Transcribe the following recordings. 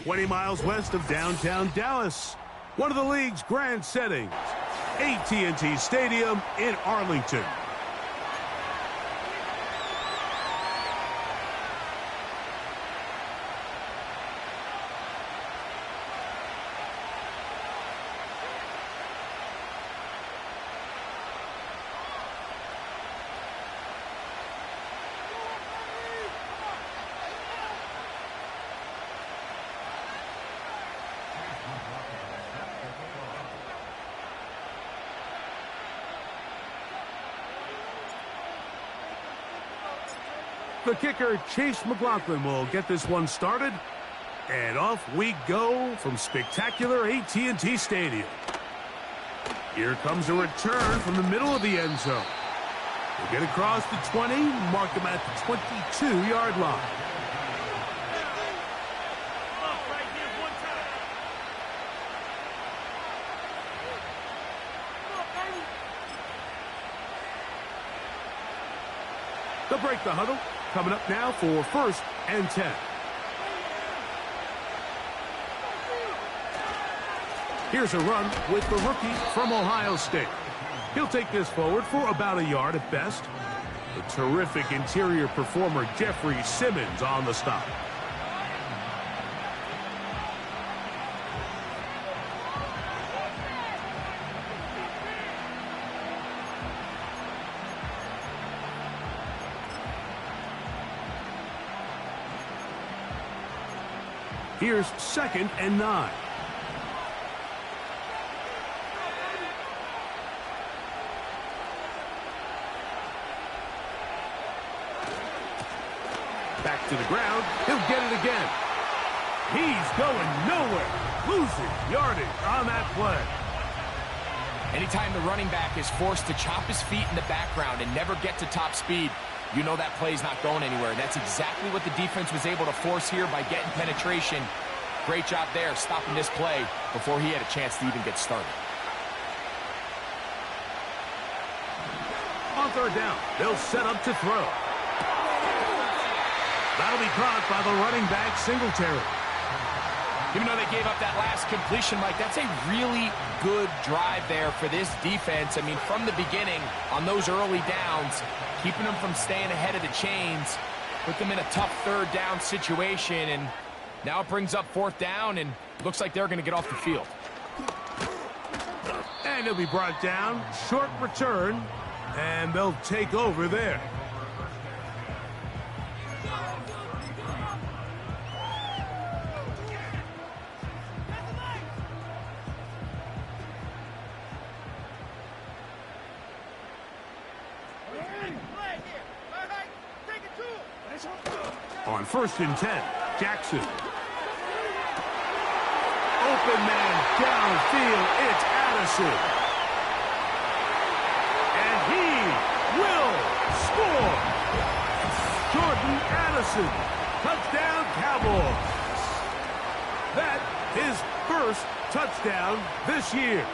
20 miles west of downtown Dallas. One of the league's grand settings, AT&T Stadium in Arlington. The kicker, Chase McLaughlin, will get this one started. And off we go from spectacular AT&T Stadium. Here comes a return from the middle of the end zone. We'll get across the 20, mark him at the 22-yard line. They'll break the huddle. Coming up now for 1st and 10. Here's a run with the rookie from Ohio State. He'll take this forward for about a yard at best. The terrific interior performer Jeffrey Simmons on the stop. Here's 2nd and 9. Back to the ground. He'll get it again. He's going nowhere. Losing yardage on that play. Anytime the running back is forced to chop his feet in the background and never get to top speed, you know that play's not going anywhere. And that's exactly what the defense was able to force here by getting penetration. Great job there, stopping this play before he had a chance to even get started. On 3rd down, they'll set up to throw. That'll be caught by the running back, Singletary. Even though they gave up that last completion, Mike, that's a really good drive there for this defense. I mean, from the beginning, on those early downs, keeping them from staying ahead of the chains, put them in a tough 3rd down situation, and now it brings up 4th down, and looks like they're going to get off the field. And he'll be brought down, short return, and they'll take over there. On 1st and 10, Jackson. Open man downfield, it's Addison. And he will score. Jordan Addison, touchdown Cowboys. That his 1st touchdown this year.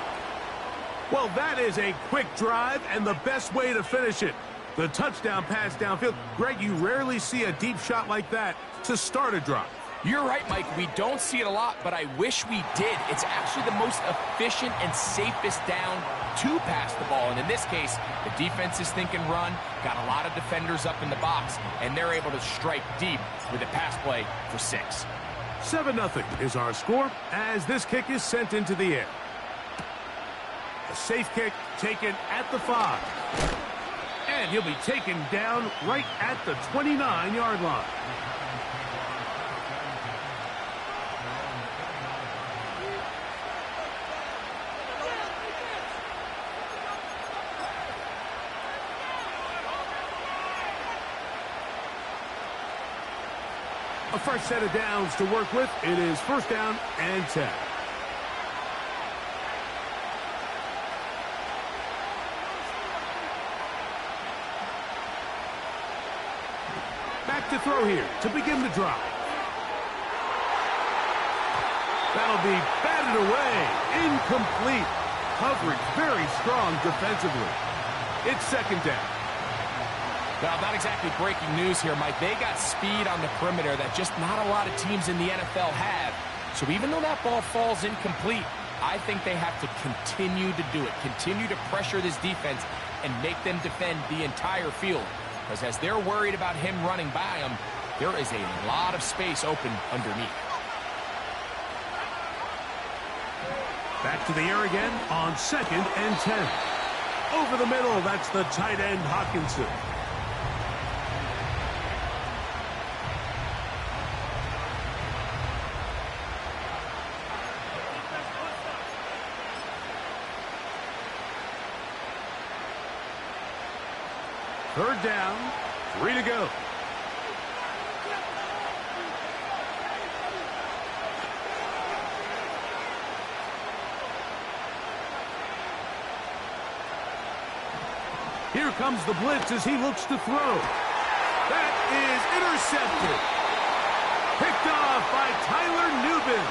Well, that is a quick drive and the best way to finish it. The touchdown pass downfield. Greg, you rarely see a deep shot like that to start a drive. You're right, Mike. We don't see it a lot, but I wish we did. It's actually the most efficient and safest down to pass the ball. And in this case, the defense is thinking run, got a lot of defenders up in the box, and they're able to strike deep with a pass play for 6. 7-0 is our score as this kick is sent into the air. A safe kick taken at the 5. And he'll be taken down right at the 29-yard line. A fresh set of downs to work with. It is 1st down and 10. Back to throw here to begin the drive. That'll be batted away. Incomplete. Coverage very strong defensively. It's 2nd down. Well, not exactly breaking news here, Mike. They got speed on the perimeter that just not a lot of teams in the NFL have. So even though that ball falls incomplete, I think they have to continue to do it, continue to pressure this defense and make them defend the entire field. Because as they're worried about him running by them, there is a lot of space open underneath. Back to the air again on 2nd and 10. Over the middle, that's the tight end Hockenson. Third down, 3 to go. Here comes the blitz as he looks to throw. That is intercepted. Picked off by Tyler Nubin.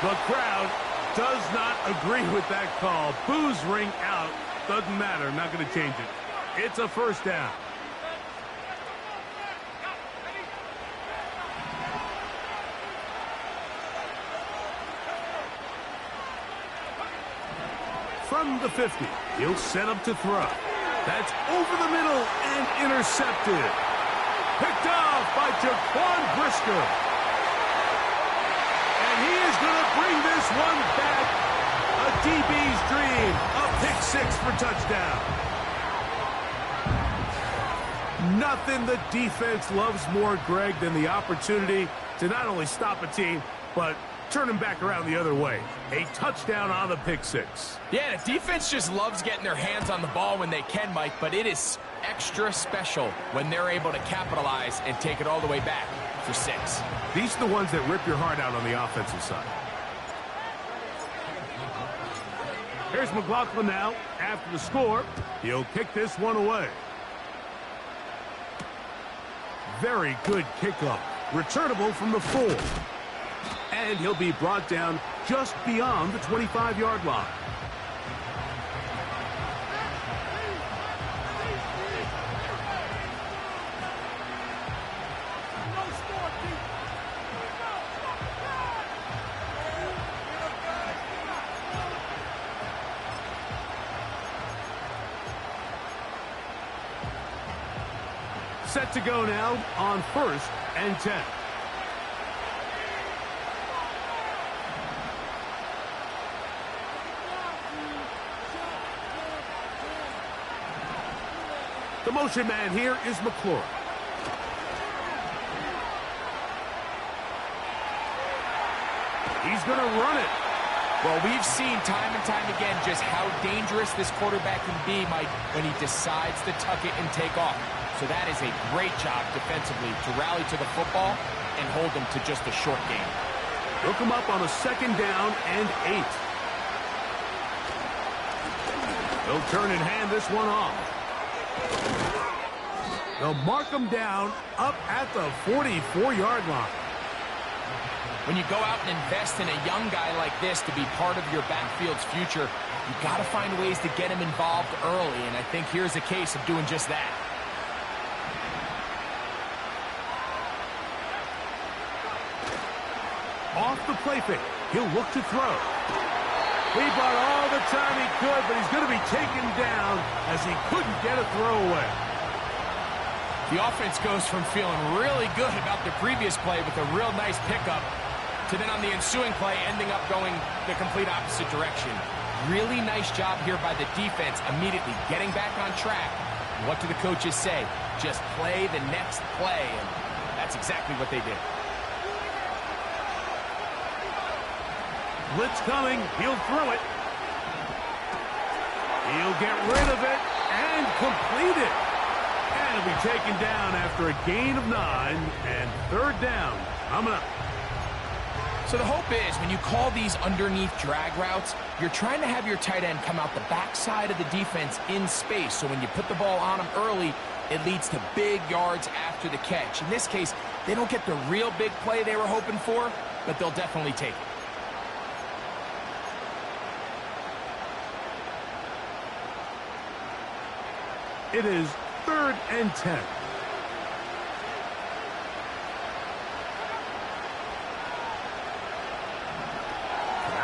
The crowd does not agree with that call. Boos ring out. Doesn't matter. Not going to change it. It's a first down. From the 50, he'll set up to throw. That's over the middle and intercepted. Picked off by Jaquan Brisker. And he is going to bring this one back. A DB's dream. A pick 6 for touchdown. Nothing the defense loves more, Greg, than the opportunity to not only stop a team, but turn them back around the other way. A touchdown on the pick 6. Yeah, the defense just loves getting their hands on the ball when they can, Mike, but it is extra special when they're able to capitalize and take it all the way back for 6. These are the ones that rip your heart out on the offensive side. Here's McLaughlin now. After the score, he'll kick this one away. Very good kickoff. Returnable from the 4. And he'll be brought down just beyond the 25-yard line. Set to go now on 1st and 10. The motion man here is McLaurin. He's going to run it. Well, we've seen time and time again just how dangerous this quarterback can be, Mike, when he decides to tuck it and take off. So that is a great job defensively to rally to the football and hold them to just a short game. Look him up on a 2nd down and 8. They'll turn and hand this one off. They'll mark him down up at the 44-yard line. When you go out and invest in a young guy like this to be part of your backfield's future, you got to find ways to get him involved early, and I think here's a case of doing just that. Off the play fake, he'll look to throw. He bought all the time he could, but he's going to be taken down as he couldn't get a throw away. The offense goes from feeling really good about the previous play with a real nice pickup to then on the ensuing play ending up going the complete opposite direction. Really nice job here by the defense immediately getting back on track. What do the coaches say? Just play the next play, and that's exactly what they did. Blitz coming. He'll throw it. He'll get rid of it and complete it. And it'll be taken down after a gain of 9 and 3rd down coming up. So the hope is when you call these underneath drag routes, you're trying to have your tight end come out the backside of the defense in space. So when you put the ball on him early, it leads to big yards after the catch. In this case, they don't get the real big play they were hoping for, but they'll definitely take it. It is 3rd and 10.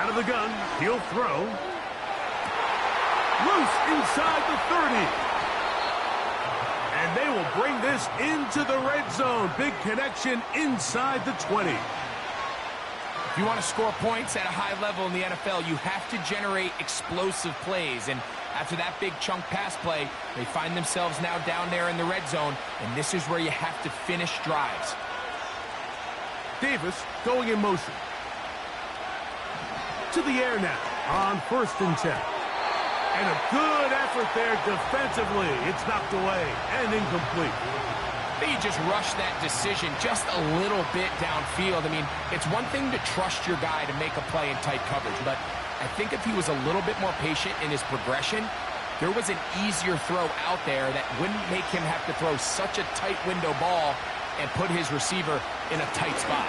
Out of the gun, he'll throw. Loose inside the 30. And they will bring this into the red zone. Big connection inside the 20. If you want to score points at a high level in the NFL, you have to generate explosive plays. And after that big chunk pass play, they find themselves now down there in the red zone. And this is where you have to finish drives. Davis going in motion. To the air now on 1st and 10. And a good effort there defensively. It's knocked away and incomplete. They just rushed that decision just a little bit downfield. I mean, it's one thing to trust your guy to make a play in tight coverage, but I think if he was a little bit more patient in his progression, there was an easier throw out there that wouldn't make him have to throw such a tight window ball and put his receiver in a tight spot.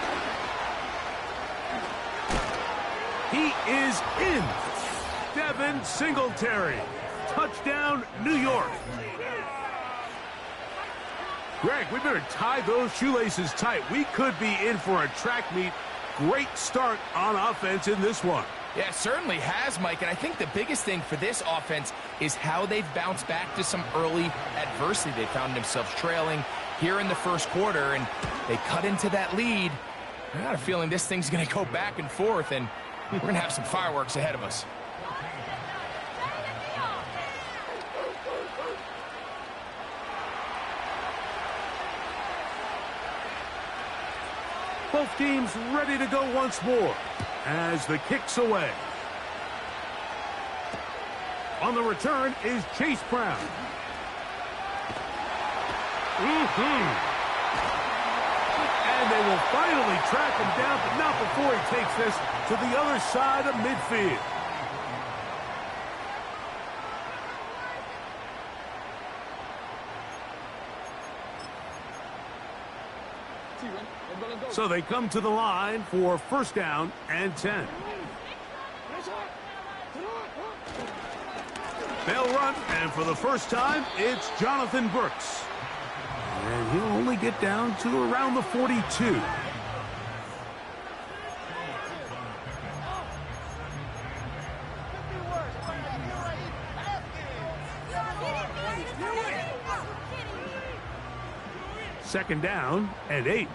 He is in. Devin Singletary. Touchdown, New York. Greg, we better tie those shoelaces tight. We could be in for a track meet. Great start on offense in this one. Yeah, it certainly has, Mike, and I think the biggest thing for this offense is how they've bounced back to some early adversity. They found themselves trailing here in the first quarter, and they cut into that lead. I got a feeling this thing's going to go back and forth, and we're going to have some fireworks ahead of us. Both teams ready to go once more as the kick's away. On the return is Chase Brown. And they will finally track him down, but not before he takes this to the other side of midfield. So they come to the line for 1st down and 10. They'll run, and for the first time, it's Jonathan Brooks. And he'll only get down to around the 42. Second down and 8.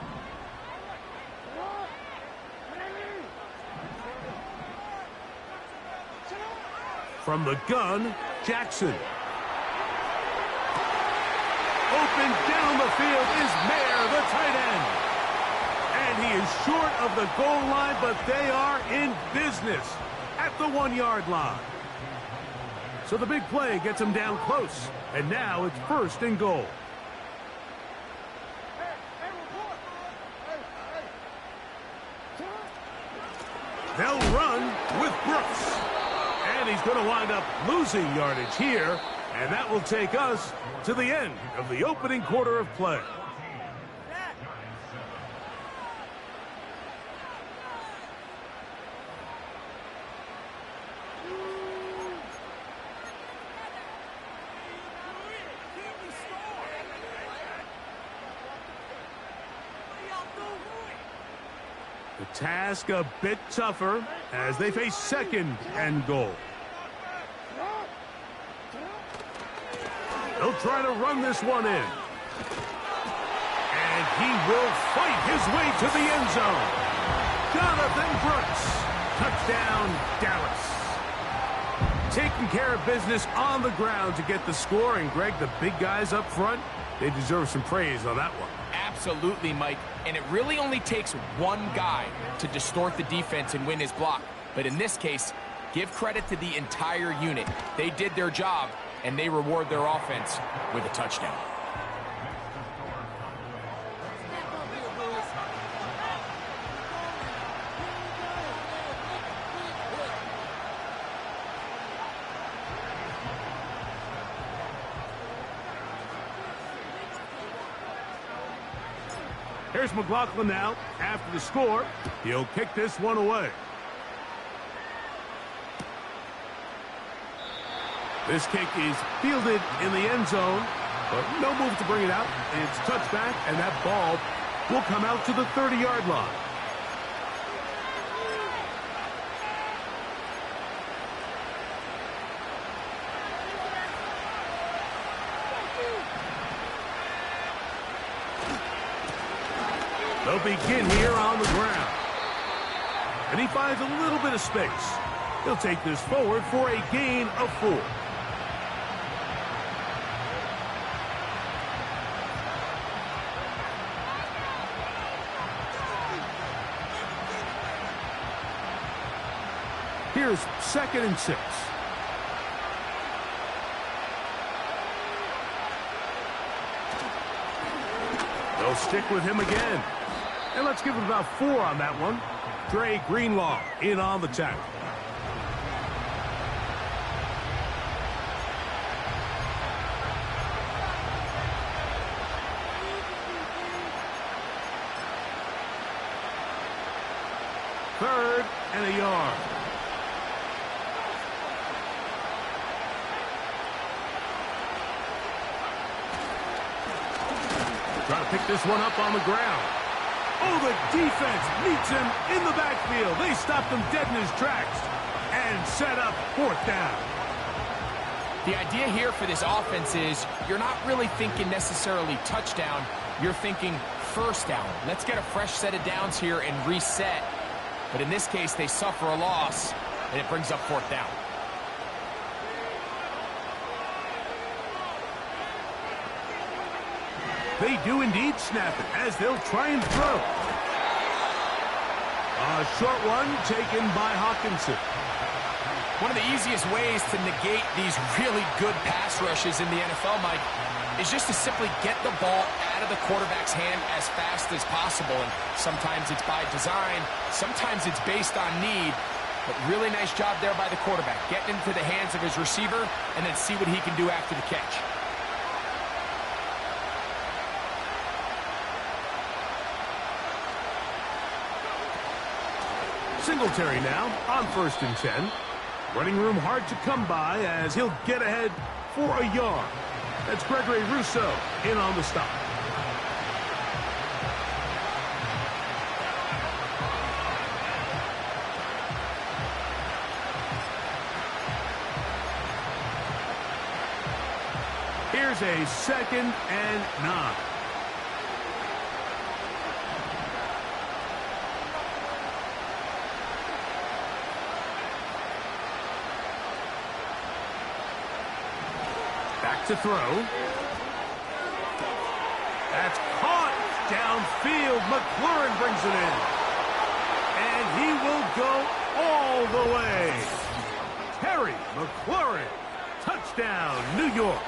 From the gun, Jackson. Open down the field is Mayer, the tight end. And he is short of the goal line, but they are in business at the 1-yard line. So the big play gets him down close. And now it's 1st and goal. They'll run with Brooks. And he's going to wind up losing yardage here. And that will take us to the end of the opening quarter of play. The task a bit tougher as they face 2nd and goal. They'll try to run this one in. And he will fight his way to the end zone. Jonathan Brooks. Touchdown, Dallas. Taking care of business on the ground to get the score. And, Greg, the big guys up front, they deserve some praise on that one. Absolutely, Mike. And it really only takes one guy to distort the defense and win his block. But in this case, give credit to the entire unit. They did their job, and they reward their offense with a touchdown. Here's McLaughlin now. After the score, he'll kick this one away. This kick is fielded in the end zone, but no move to bring it out. It's touchback, and that ball will come out to the 30-yard line. They'll begin here on the ground. And he finds a little bit of space. He'll take this forward for a gain of 4. Here's 2nd and 6. They'll stick with him again. And let's give him about 4 on that one. Dre Greenlaw in on the tackle. Third and a yard. Trying to pick this one up on the ground. Oh, the defense meets him in the backfield. They stopped him dead in his tracks and set up 4th down. The idea here for this offense is you're not really thinking necessarily touchdown. You're thinking 1st down. Let's get a fresh set of downs here and reset. But in this case, they suffer a loss, and it brings up 4th down. They do indeed snap it as they'll try and throw. A short one taken by Hawkinson. One of the easiest ways to negate these really good pass rushes in the NFL, Mike, is just to simply get the ball out of the quarterback's hand as fast as possible. And sometimes it's by design, sometimes it's based on need. But really nice job there by the quarterback, getting into the hands of his receiver and then see what he can do after the catch. Singletary now on 1st and 10. Running room hard to come by as he'll get ahead for a yard. That's Gregory Rousseau in on the stop. Here's a 2nd and 9. Back to throw. That's caught downfield. McLaurin brings it in. And he will go all the way. Terry McLaurin. Touchdown, New York.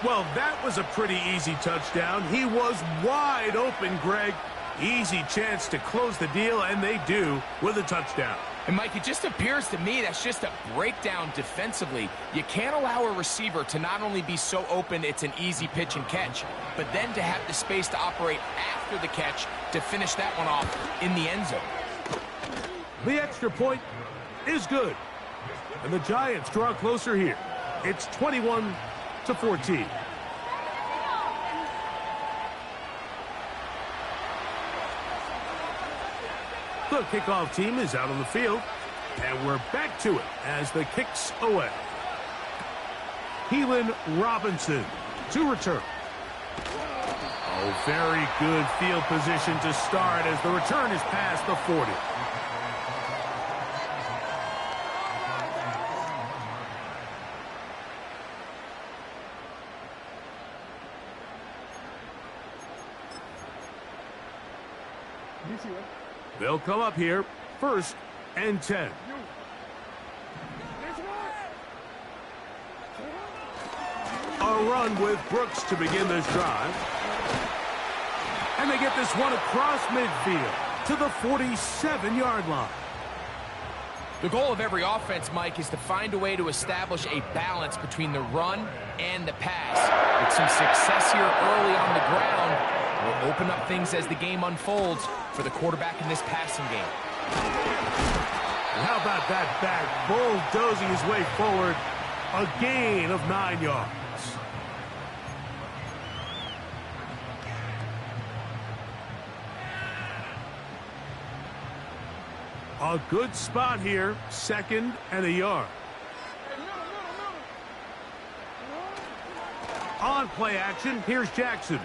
Well, that was a pretty easy touchdown. He was wide open, Greg. Easy chance to close the deal, and they do with a touchdown. And, Mike, it just appears to me that's just a breakdown defensively. You can't allow a receiver to not only be so open it's an easy pitch and catch, but then to have the space to operate after the catch to finish that one off in the end zone. The extra point is good. And the Giants draw closer here. It's 21-14. The kickoff team is out on the field, and we're back to it as the kick's away. Keelan Robinson to return. Oh, very good field position to start as the return is past the 40. They'll come up here, 1st and 10. A run with Brooks to begin this drive. And they get this one across midfield to the 47-yard line. The goal of every offense, Mike, is to find a way to establish a balance between the run and the pass. With some success here early on the ground, will open up things as the game unfolds for the quarterback in this passing game. And how about that back bulldozing his way forward? A gain of 9 yards. A good spot here, 2nd and a yard. On play action, here's Jackson.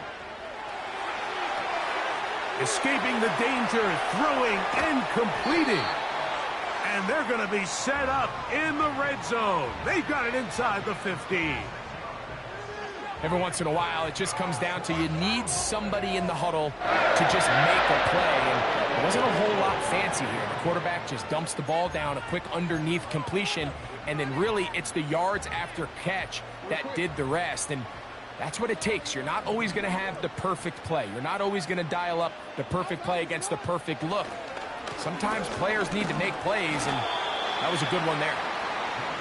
Escaping the danger, throwing and completing. And they're going to be set up in the red zone. They've got it inside the 15. Every once in a while, it just comes down to you need somebody in the huddle to just make a play. And it wasn't a whole lot fancy here. The quarterback just dumps the ball down, a quick underneath completion, and then really it's the yards after catch that did the rest. And that's what it takes. You're not always going to have the perfect play. You're not always going to dial up the perfect play against the perfect look. Sometimes players need to make plays, and that was a good one there.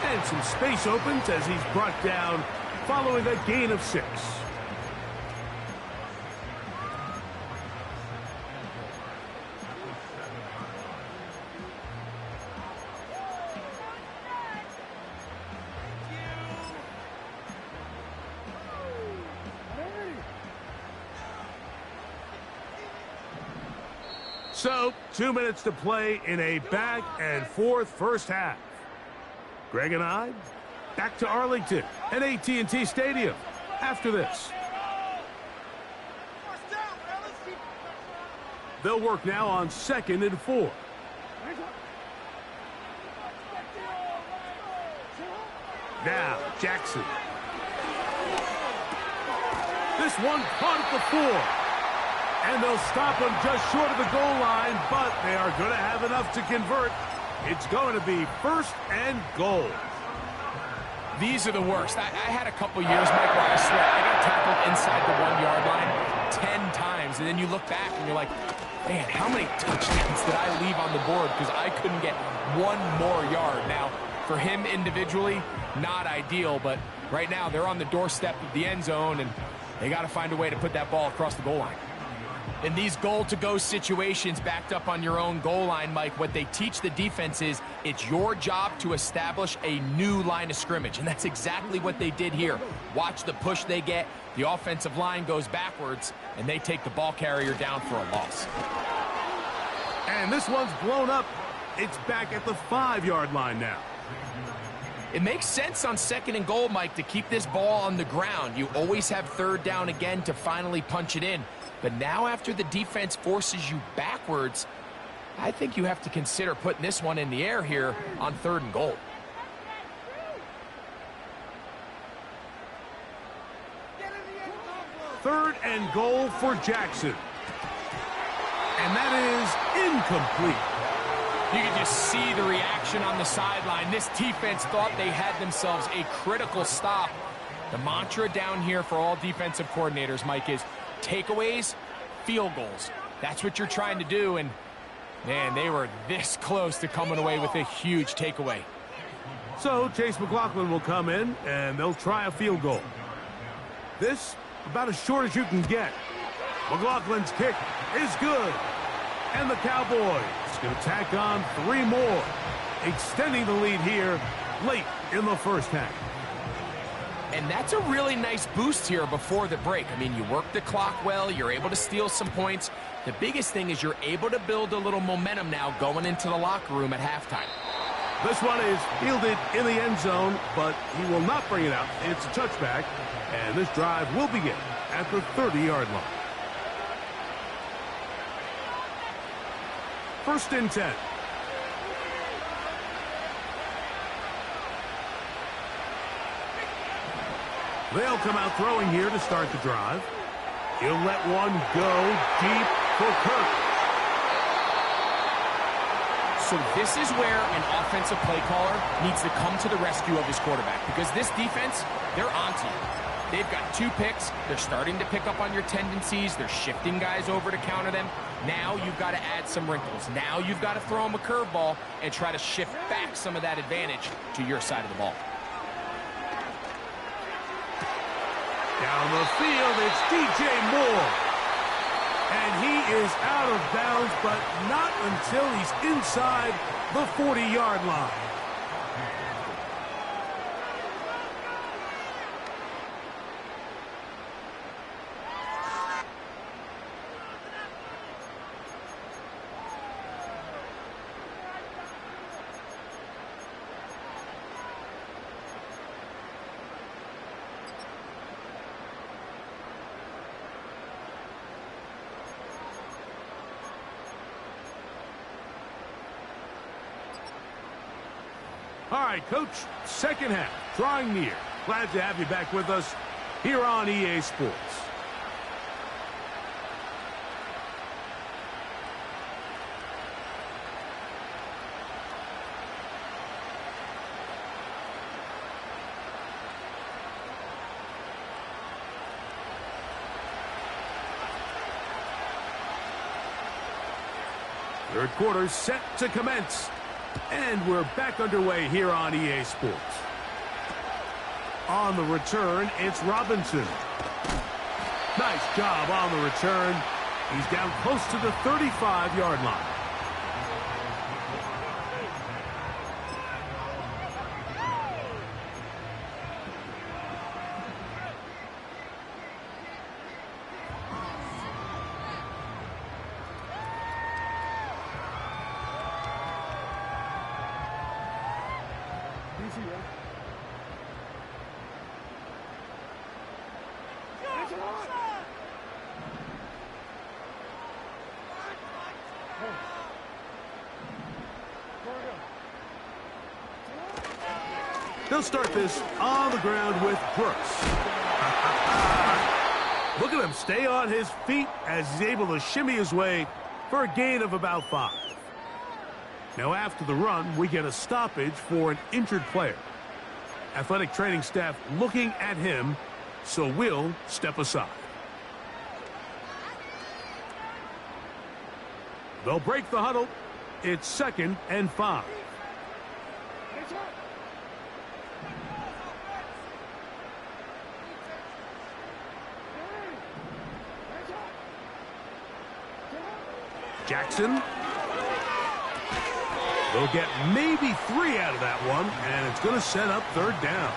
And some space opens as he's brought down following a gain of 6. So, 2 minutes to play in a back-and-forth first half. Greg and I, back to Arlington at AT&T Stadium after this. They'll work now on 2nd and 4. Now, Jackson. This one caught at the 4. And they'll stop him just short of the goal line, but they are going to have enough to convert. It's going to be 1st and goal. These are the worst. I had a couple years, Mike, where I swear I got tackled inside the 1-yard line 10 times. And then you look back and you're like, man, how many touchdowns did I leave on the board because I couldn't get one more yard? Now, for him individually, not ideal, but right now they're on the doorstep of the end zone, and they got to find a way to put that ball across the goal line. In these goal-to-go situations backed up on your own goal line, Mike, what they teach the defense is it's your job to establish a new line of scrimmage, and that's exactly what they did here. Watch the push they get. The offensive line goes backwards, and they take the ball carrier down for a loss. And this one's blown up. It's back at the 5-yard line now. It makes sense on 2nd and goal, Mike, to keep this ball on the ground. You always have 3rd down again to finally punch it in. But now after the defense forces you backwards, I think you have to consider putting this one in the air here on 3rd and goal. Third and goal for Jackson. And that is incomplete. You can just see the reaction on the sideline. This defense thought they had themselves a critical stop. The mantra down here for all defensive coordinators, Mike, is takeaways, field goals. That's what you're trying to do, and man, they were this close to coming away with a huge takeaway. So Chase McLaughlin will come in, and they'll try a field goal. This, about as short as you can get. McLaughlin's kick is good. And the Cowboys going to tack on 3 more, extending the lead here late in the first half. And that's a really nice boost here before the break. I mean, you work the clock well, you're able to steal some points. The biggest thing is you're able to build a little momentum now going into the locker room at halftime. This one is fielded in the end zone, but he will not bring it out. It's a touchback, and this drive will begin at the 30-yard line. 1st and 10. They'll come out throwing here to start the drive. He'll let one go deep for Kirk. So this is where an offensive play caller needs to come to the rescue of his quarterback, because this defense, they're onto you. They've got 2 picks. They're starting to pick up on your tendencies. They're shifting guys over to counter them. Now you've got to add some wrinkles. Now you've got to throw them a curveball and try to shift back some of that advantage to your side of the ball. Down the field, it's DJ Moore. And he is out of bounds, but not until he's inside the 40-yard line. All right, Coach, second half, drawing near. Glad to have you back with us here on EA Sports. Third quarter set to commence. And we're back underway here on EA Sports. On the return, it's Robinson. Nice job on the return. He's down close to the 35-yard line. They'll start this on the ground with Brooks. Look at him stay on his feet as he's able to shimmy his way for a gain of about 5. Now after the run, we get a stoppage for an injured player. Athletic training staff looking at him, so we'll step aside. They'll break the huddle. It's 2nd and 5. Jackson. They'll get maybe 3 out of that one, and it's going to set up 3rd down.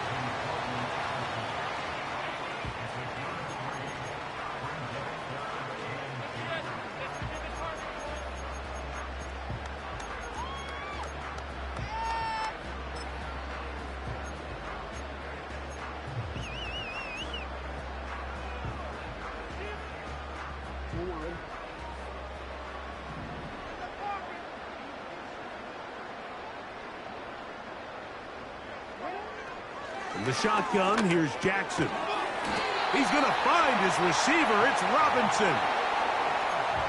From the shotgun, here's Jackson. He's going to find his receiver. It's Robinson.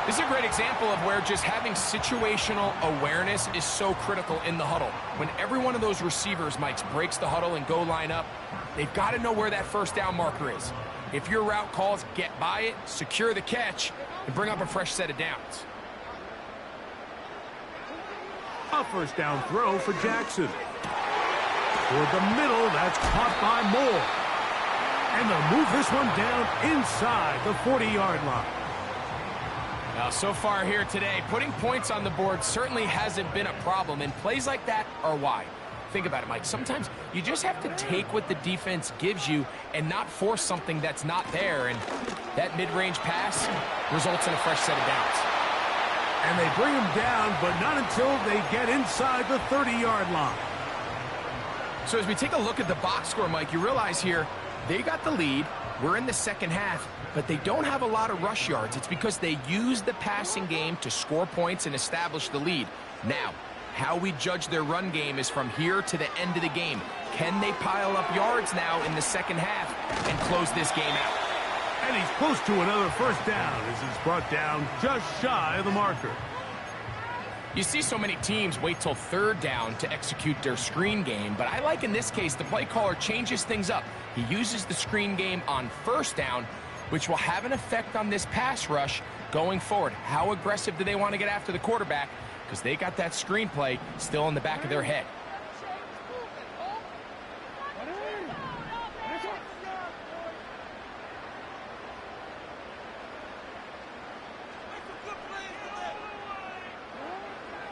This is a great example of where just having situational awareness is so critical in the huddle. When every one of those receivers, Mike, breaks the huddle and go line up, they've got to know where that 1st down marker is. If your route calls, get by it, secure the catch, and bring up a fresh set of downs. A 1st down throw for Jackson. Toward the middle, that's caught by Moore. And they'll move this one down inside the 40-yard line. Now, so far here today, putting points on the board certainly hasn't been a problem, and plays like that are why. Think about it, Mike. Sometimes you just have to take what the defense gives you and not force something that's not there, and that mid-range pass results in a fresh set of downs. And they bring him down, but not until they get inside the 30-yard line. So as we take a look at the box score, Mike, you realize here they got the lead. We're in the 2nd half, but they don't have a lot of rush yards. It's because they use the passing game to score points and establish the lead. Now, how we judge their run game is from here to the end of the game. Can they pile up yards now in the 2nd half and close this game out? And he's close to another 1st down as he's brought down just shy of the marker. You see so many teams wait till 3rd down to execute their screen game, but I like in this case the play caller changes things up. He uses the screen game on 1st down, which will have an effect on this pass rush going forward. How aggressive do they want to get after the quarterback? Because they got that screen play still in the back of their head.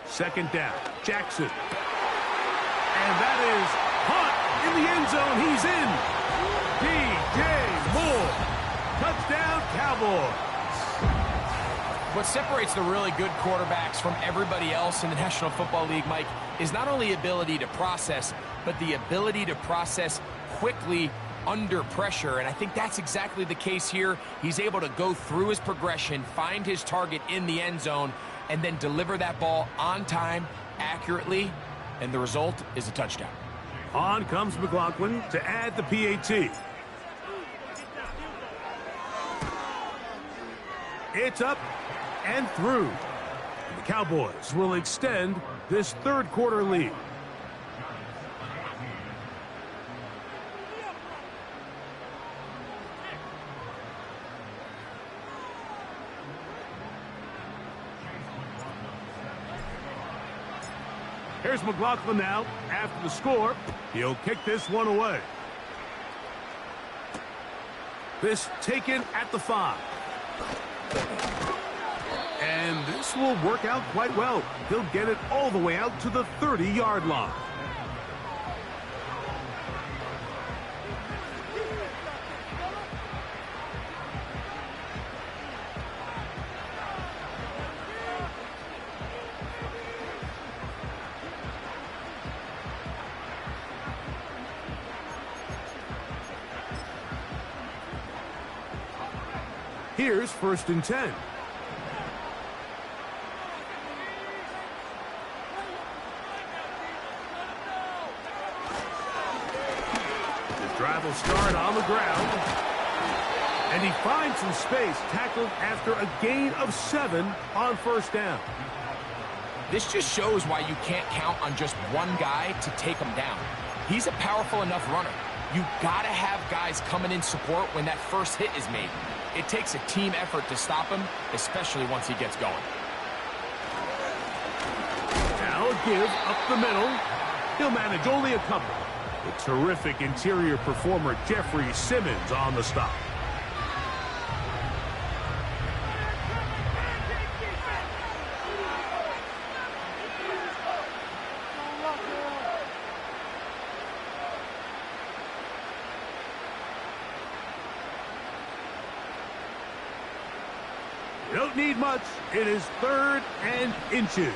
Second down, Jackson. And that is caught in the end zone. He's in. DJ Moore. Touchdown, Cowboys. What separates the really good quarterbacks from everybody else in the National Football League, Mike, is not only ability to process, but the ability to process quickly under pressure. And I think that's exactly the case here. He's able to go through his progression, find his target in the end zone, and then deliver that ball on time, accurately, and the result is a touchdown. On comes McLaughlin to add the PAT. It's up and through. The Cowboys will extend this third quarter lead. Here's McLaughlin now. After the score, he'll kick this one away. This taken at the 5. And this will work out quite well. He'll get it all the way out to the 30-yard line. Here's 1st and 10. The drive will start on the ground. And he finds some space, tackled after a gain of 7 on 1st down. This just shows why you can't count on just one guy to take him down. He's a powerful enough runner. You gotta have guys coming in support when that first hit is made. It takes a team effort to stop him, especially once he gets going. Now a give up the middle. He'll manage only a couple. The terrific interior performer Jeffrey Simmons on the stop. Don't need much. It is 3rd and inches.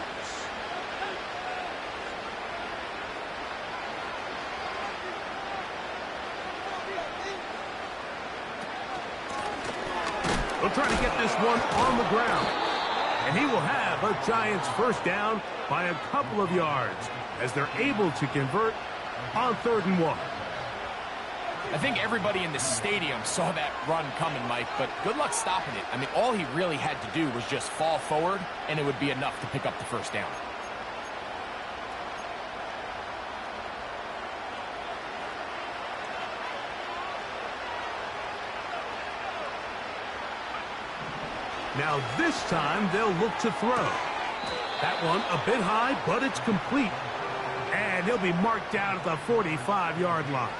We'll try to get this one on the ground. And he will have a Giants 1st down by a couple of yards as they're able to convert on 3rd and 1. I think everybody in the stadium saw that run coming, Mike, but good luck stopping it. I mean, all he really had to do was just fall forward, and it would be enough to pick up the 1st down. Now this time they'll look to throw. That one a bit high, but it's complete. And he'll be marked down at the 45-yard line.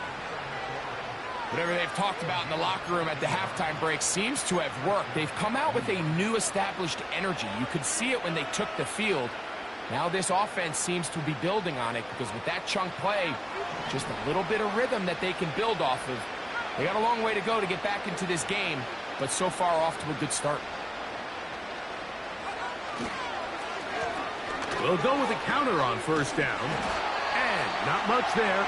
Whatever they've talked about in the locker room at the halftime break seems to have worked. They've come out with a new established energy. You could see it when they took the field. Now this offense seems to be building on it because with that chunk play, just a little bit of rhythm that they can build off of. They got a long way to go to get back into this game, but so far off to a good start. We'll go with a counter on 1st down. And not much there.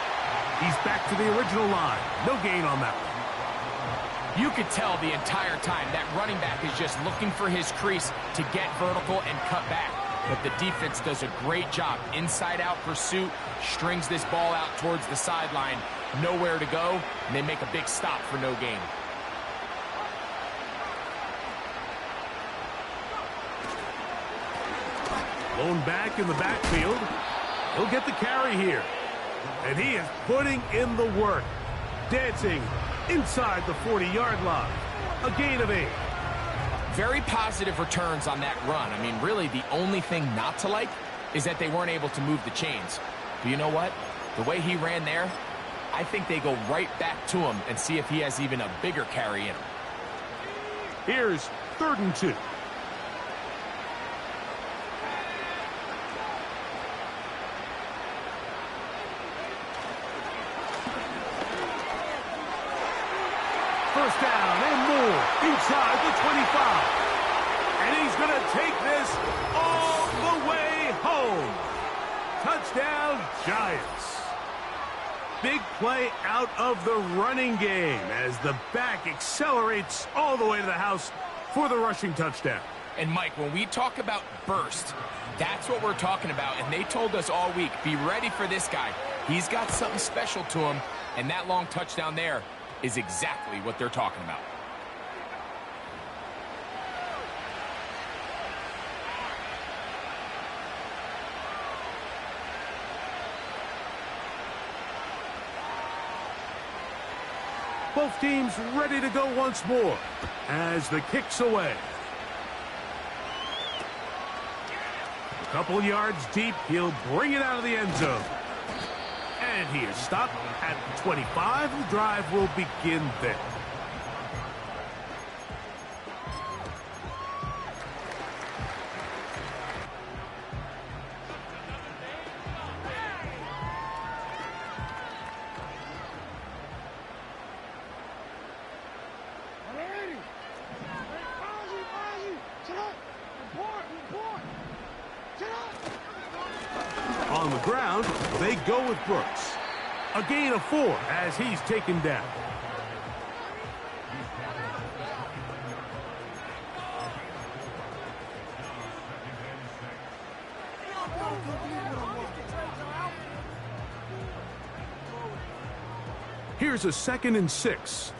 He's back to the original line. No gain on that one. You could tell the entire time that running back is just looking for his crease to get vertical and cut back. But the defense does a great job. Inside-out pursuit, strings this ball out towards the sideline. Nowhere to go, and they make a big stop for no gain. Blown back in the backfield. He'll get the carry here. And he is putting in the work. Dancing inside the 40-yard line. A gain of 8. Very positive returns on that run. I mean, really, the only thing not to like is that they weren't able to move the chains. But you know what? The way he ran there, I think they go right back to him and see if he has even a bigger carry in him. Here's 3rd and 2. First down and more inside the 25. And he's going to take this all the way home. Touchdown, Giants. Big play out of the running game as the back accelerates all the way to the house for the rushing touchdown. And Mike, when we talk about burst, that's what we're talking about. And they told us all week, be ready for this guy. He's got something special to him, and that long touchdown there is exactly what they're talking about. Both teams ready to go once more as the kick's away. A couple yards deep, he'll bring it out of the end zone. And he is stopped at the 25. The drive will begin there. On the ground, they go with Brooks. A gain of 4 as he's taken down. Here's a 2nd and 6.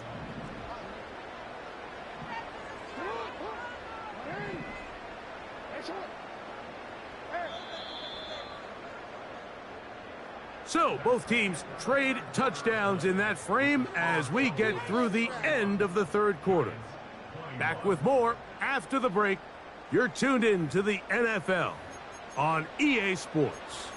So, both teams trade touchdowns in that frame as we get through the end of the third quarter. Back with more after the break. You're tuned in to the NFL on EA Sports.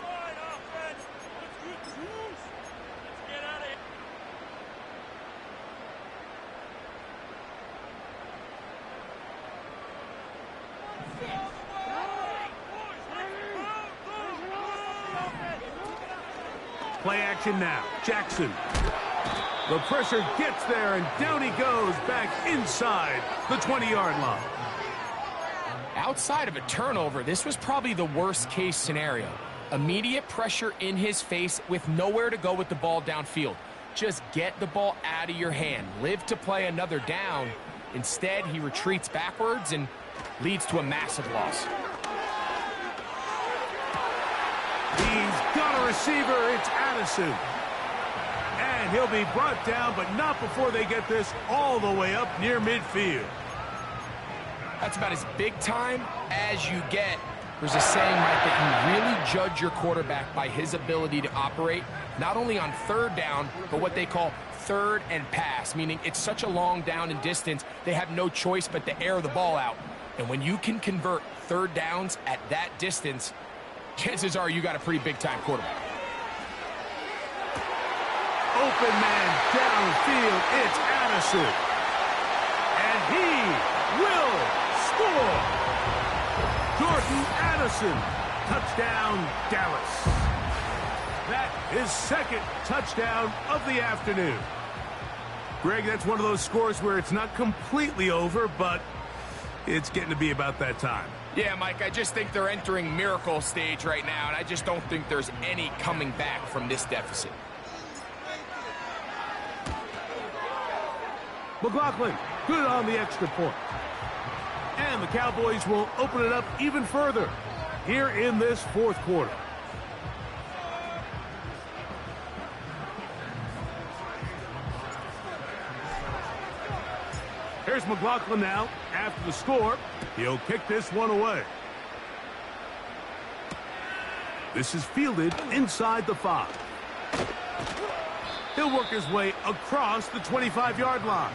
Play action now. Jackson. The pressure gets there, and down he goes back inside the 20-yard line. Outside of a turnover, this was probably the worst-case scenario. Immediate pressure in his face with nowhere to go with the ball downfield. Just get the ball out of your hand. Live to play another down. Instead, he retreats backwards and leads to a massive loss. He's got a receiver. It's Addison. And he'll be brought down, but not before they get this all the way up near midfield. That's about as big time as you get. There's a saying, Mike, that you really judge your quarterback by his ability to operate, not only on third down, but what they call third and pass, meaning it's such a long down and distance, they have no choice but to air the ball out. And when you can convert third downs at that distance, chances are you got a pretty big-time quarterback. Open man downfield. It's Addison. And he will score. Jordan Addison. Touchdown, Dallas. That is second touchdown of the afternoon. Greg, that's one of those scores where it's not completely over, but it's getting to be about that time. Yeah, Mike, I just think they're entering miracle stage right now, and I just don't think there's any coming back from this deficit. McLaughlin, good on the extra point. And the Cowboys will open it up even further here in this fourth quarter. Here's McLaughlin now. After the score, he'll kick this one away. This is fielded inside the 5. He'll work his way across the 25-yard line.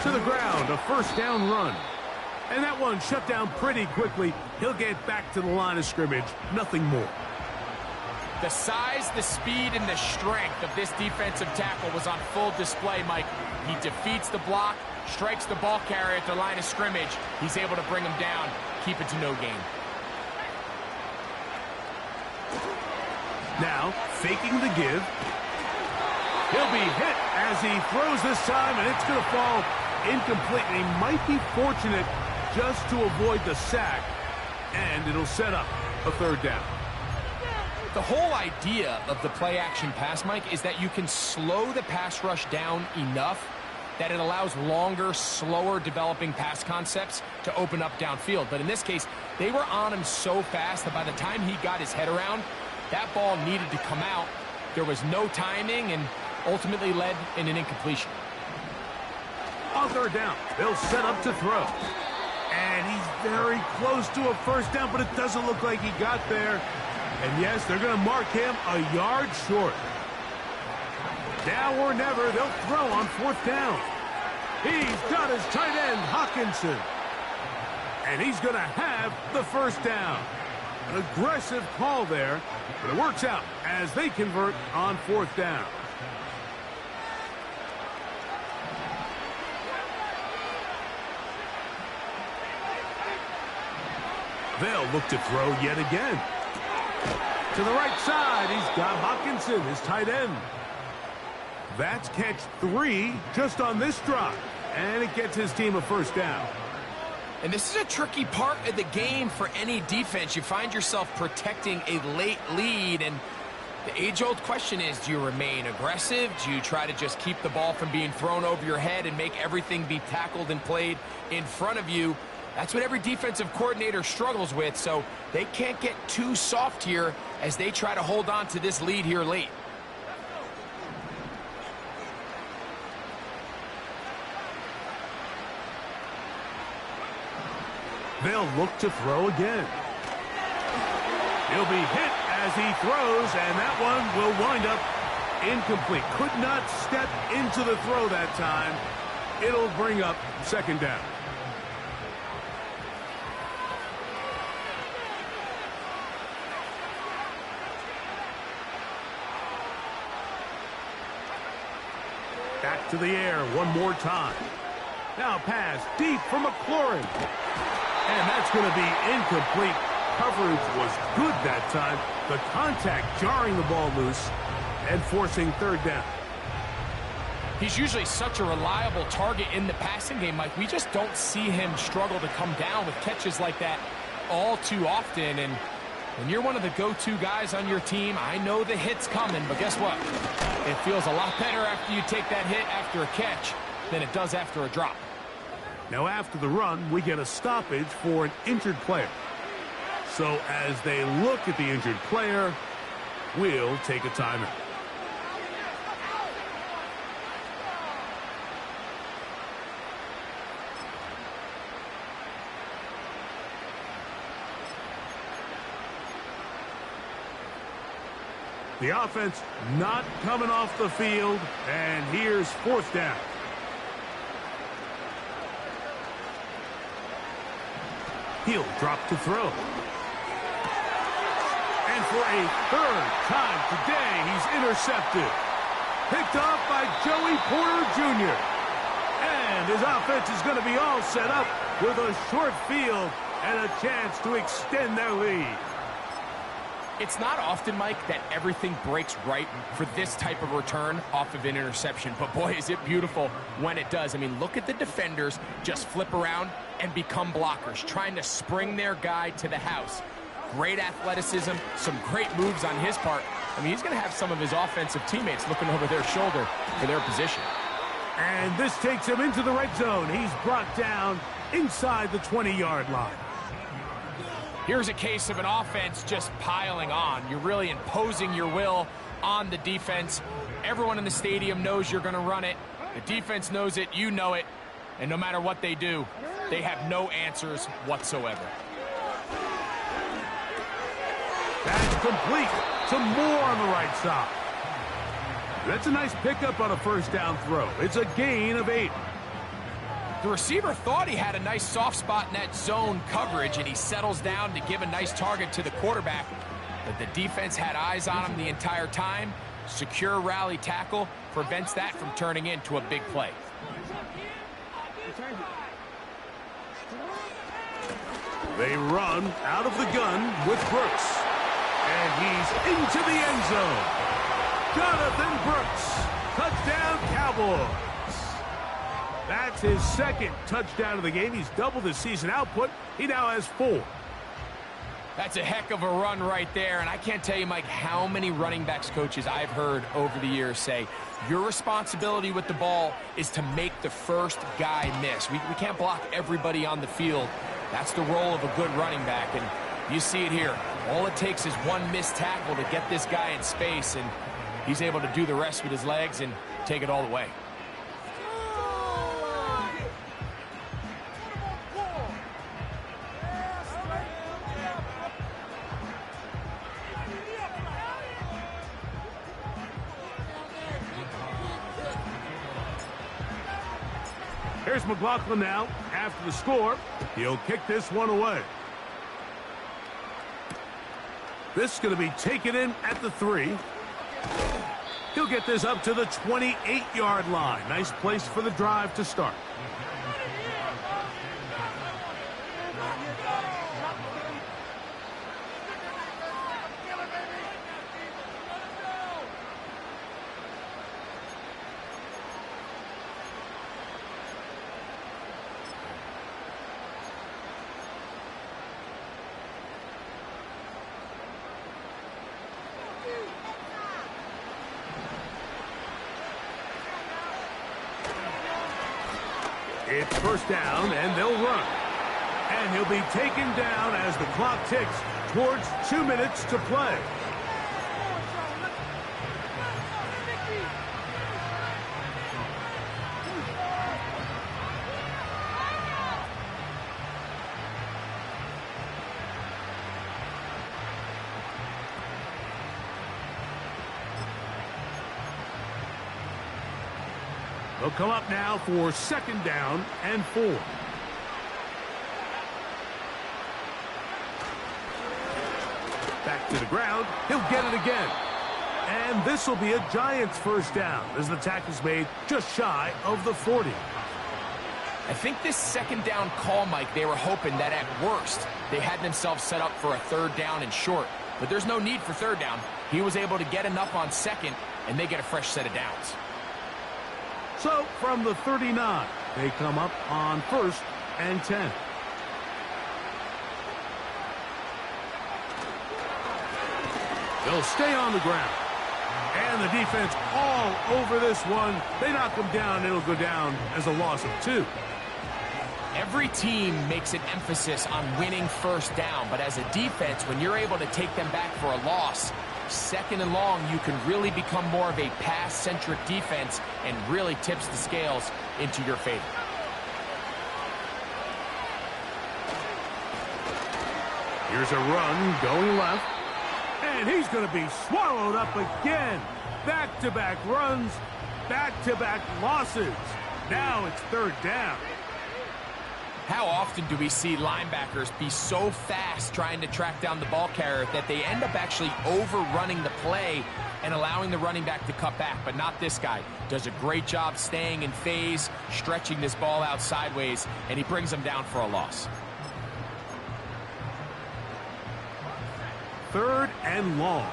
To the ground, a first down run. And that one shut down pretty quickly. He'll get back to the line of scrimmage, nothing more. The size, the speed, and the strength of this defensive tackle was on full display, Mike. He defeats the block, strikes the ball carrier at the line of scrimmage. He's able to bring him down, keep it to no gain. Now, faking the give. He'll be hit as he throws this time, and it's going to fall incomplete. And he might be fortunate just to avoid the sack, and it'll set up a third down. The whole idea of the play-action pass, Mike, is that you can slow the pass rush down enough that it allows longer, slower developing pass concepts to open up downfield. But in this case, they were on him so fast that by the time he got his head around, that ball needed to come out. There was no timing and ultimately led in an incompletion. On third down, they'll set up to throw. And he's very close to a first down, but it doesn't look like he got there. And yes, they're going to mark him a yard short. Now or never, they'll throw on fourth down. He's got his tight end, Hockenson. And he's going to have the first down. An aggressive call there, but it works out as they convert on fourth down. They'll look to throw yet again. To the right side, he's got Hockenson, his tight end. That's catch 3 just on this drive, and it gets his team a first down. And this is a tricky part of the game for any defense. You find yourself protecting a late lead, and the age-old question is, do you remain aggressive? Do you try to just keep the ball from being thrown over your head and make everything be tackled and played in front of you? That's what every defensive coordinator struggles with, so they can't get too soft here as they try to hold on to this lead here late. They'll look to throw again. He'll be hit as he throws, and that one will wind up incomplete. Could not step into the throw that time. It'll bring up second down. Back to the air one more time. Now pass deep for McLaurin. And that's going to be incomplete. Coverage was good that time. The contact jarring the ball loose and forcing third down. He's usually such a reliable target in the passing game, Mike. We just don't see him struggle to come down with catches like that all too often. And when you're one of the go-to guys on your team, I know the hit's coming, but guess what? It feels a lot better after you take that hit after a catch than it does after a drop. Now after the run, we get a stoppage for an injured player. So as they look at the injured player, we'll take a timeout. The offense not coming off the field, and here's fourth down. He'll drop to throw. And for a third time today, he's intercepted. Picked off by Joey Porter Jr. And his offense is going to be all set up with a short field and a chance to extend their lead. It's not often, Mike, that everything breaks right for this type of return off of an interception. But boy, is it beautiful when it does. I mean, look at the defenders just flip around and become blockers, trying to spring their guy to the house. Great athleticism, some great moves on his part. I mean, he's going to have some of his offensive teammates looking over their shoulder for their position. And this takes him into the red zone. He's brought down inside the 20-yard line. Here's a case of an offense just piling on. You're really imposing your will on the defense. Everyone in the stadium knows you're going to run it. The defense knows it, you know it. And no matter what they do, they have no answers whatsoever. That's complete. Some more on the right side. That's a nice pickup on a first down throw. It's a gain of 8. The receiver thought he had a nice soft spot in that zone coverage, and he settles down to give a nice target to the quarterback. But the defense had eyes on him the entire time. Secure rally tackle prevents that from turning into a big play. They run out of the gun with Brooks. And he's into the end zone. Jonathan Brooks. Touchdown, Cowboys. That's his second touchdown of the game. He's doubled his season output. He now has 4. That's a heck of a run right there. And I can't tell you, Mike, how many running backs coaches I've heard over the years say, your responsibility with the ball is to make the first guy miss. We can't block everybody on the field. That's the role of a good running back. And you see it here. All it takes is one missed tackle to get this guy in space, and he's able to do the rest with his legs and take it all the way. Here's McLaughlin now. After the score, he'll kick this one away. This is going to be taken in at the 3. He'll get this up to the 28-yard line. Nice place for the drive to start. It's first down, and they'll run. And he'll be taken down as the clock ticks towards 2 minutes to play. They'll come up now for second down and 4. Back to the ground. He'll get it again. And this will be a Giants first down as the tackle's made just shy of the 40. I think this second down call, Mike, they were hoping that at worst they had themselves set up for a third down and short. But there's no need for third down. He was able to get enough on second, and they get a fresh set of downs. So, from the 39, they come up on first and 10. They'll stay on the ground. And the defense all over this one. They knock them down. It'll go down as a loss of 2. Every team makes an emphasis on winning first down, but as a defense, when you're able to take them back for a loss, second and long, you can really become more of a pass-centric defense and really tips the scales into your favor. Here's a run going left. And he's going to be swallowed up again. Back-to-back runs, back-to-back losses. Now it's third down. How often do we see linebackers be so fast trying to track down the ball carrier that they end up actually overrunning the play and allowing the running back to cut back? But not this guy. Does a great job staying in phase, stretching this ball out sideways, and he brings them down for a loss. Third and long.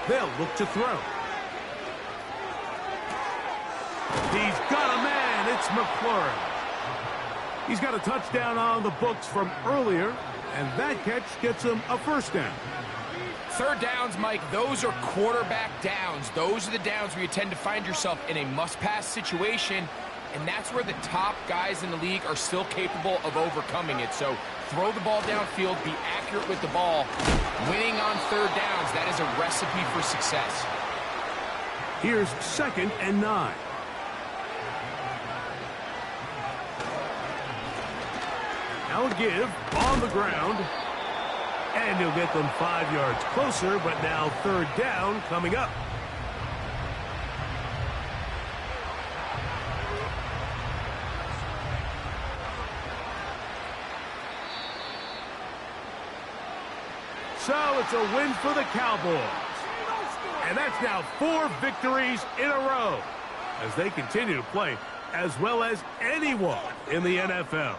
They'll look to throw. He's got a man. It's McLaurin. He's got a touchdown on the books from earlier, and that catch gets him a first down. Third downs, Mike, those are quarterback downs. Those are the downs where you tend to find yourself in a must-pass situation, and that's where the top guys in the league are still capable of overcoming it. So throw the ball downfield, be accurate with the ball. Winning on third downs, that is a recipe for success. Here's second and 9. Now a give on the ground. And he'll get them 5 yards closer, but now third down coming up. So it's a win for the Cowboys. And that's now 4 victories in a row as they continue to play as well as anyone in the NFL.